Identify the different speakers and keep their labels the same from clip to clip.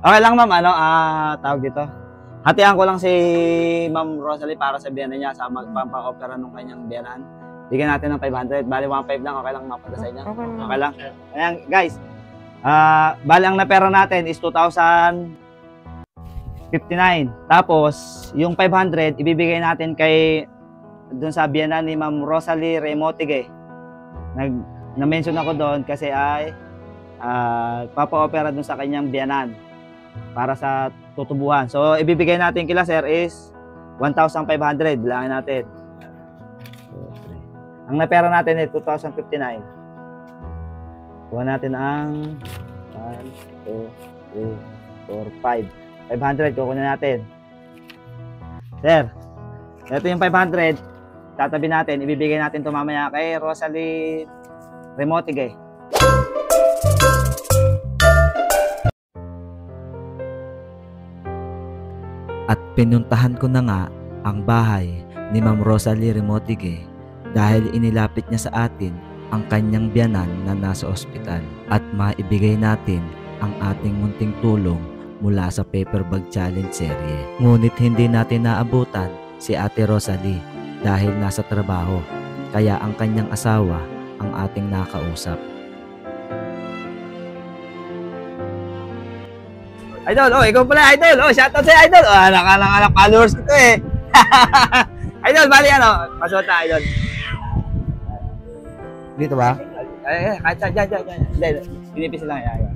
Speaker 1: Okay lang ma'am, ano, tawag dito. Hatian ko lang si Ma'am Rosalie para sa biyana niya sa magpapa-opera ng kanyang biyanan. Bigyan natin ng 500. Bali 1.5 lang, okay lang mapunta sa inyo. Okay lang. Ayan, guys. Bali ang napera natin is 2,059. Tapos, yung 500, ibibigay natin kay doon sa biyanan ni Ma'am Rosalie Remotige. Na-mention ako doon kasi ay papa-opera doon sa kanyang biyanan para sa tutubuhan. So, ibibigay natin kila sir is 1,500. Bilangin natin. Ang napera natin ay 2,059. Kuha natin ang 1, 2, 3, 4, 5. 500 kukunin natin. Sir, ito yung 500. Tatabi natin. Ibibigay natin ito mamaya kay Rosalie Remotige.
Speaker 2: At pinuntahan ko na nga ang bahay ni Ma'am Rosalie Remotige dahil inilapit niya sa atin ang kanyang biyanan na nasa ospital at maibigay natin ang ating munting tulong mula sa Paper Bag Challenge serye. Ngunit hindi natin naabutan si Ate Rosalie dahil nasa trabaho, kaya ang kanyang asawa ang ating nakausap.
Speaker 1: Idol, ikaw pala, Idol. Shoutout sa'yo, Idol. Anak followers ko eh. Idol, bali ano, pasuot na, Idol.
Speaker 3: Dito ba?
Speaker 1: Kahit saan, dyan. Hindi, pinipis lang yan.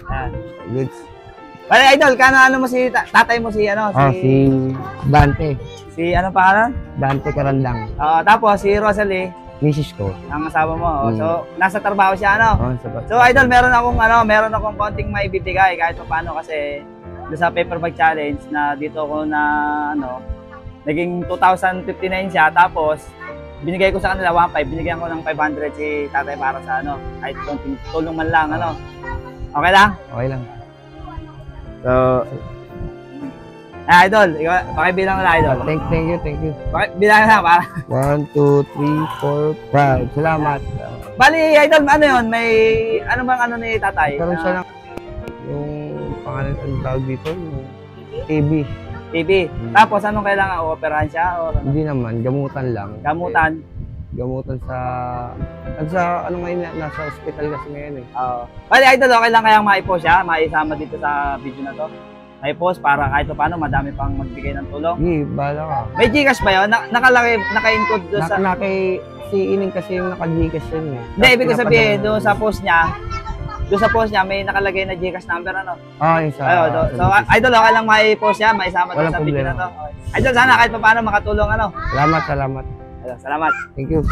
Speaker 1: Yan.
Speaker 3: Good.
Speaker 1: Bali, Idol, ano mo si tatay mo si ano?
Speaker 3: Si Dante.
Speaker 1: Si ano pangalan?
Speaker 3: Dante Carandang.
Speaker 1: Tapos si Rosalie,
Speaker 3: Misis ko.
Speaker 1: ang asawa mo. So, nasa trabaho siya, ano?
Speaker 3: Sabat.
Speaker 1: So, Idol, meron akong konting maibibigay kahit paano kasi doon sa Paper Bag Challenge na dito ko na naging 2,059 siya, tapos binigay ko sa kanila 1.5, binigyan ko ng 500 si tatay para sa kahit konting tulong man lang, Okay lang?
Speaker 3: Okay lang.
Speaker 1: So, Idol, pakibilang na, Idol.
Speaker 3: Thank you.
Speaker 1: Bilang na para.
Speaker 3: 1, 2, 3, 4, 5. Salamat.
Speaker 1: Bali, Idol, ano yun? May, ano bang ni tatay?
Speaker 3: Karoon siya ng yung pangalan ang tawag dito, yung TB.
Speaker 1: Tapos, anong kailangan? Operahan siya? Or,
Speaker 3: Hindi naman, gamutan lang.
Speaker 1: Gamutan?
Speaker 3: Gamutan sa ano ngayon, nasa hospital kasi ngayon eh.
Speaker 1: Bali, Idol, okay lang kayang maipost siya? Maisama dito sa video na to? Maipost para kahit paano madami pang magbigay ng tulong?
Speaker 3: Hindi, bahala ka.
Speaker 1: May Gcash ba yun? Naka-include doon sa...
Speaker 3: Si Ining kasi yung naka-Gcash yun eh.
Speaker 1: Hindi, ibig ko sabihin, doon sa post niya, may nakalagay na Gcash number,
Speaker 3: Yung sa...
Speaker 1: So, Idol, okay lang maipost siya, maisama doon sa video na to. Idol, sana kahit paano makatulong,
Speaker 3: Salamat.
Speaker 1: Salamat.
Speaker 3: Thank you.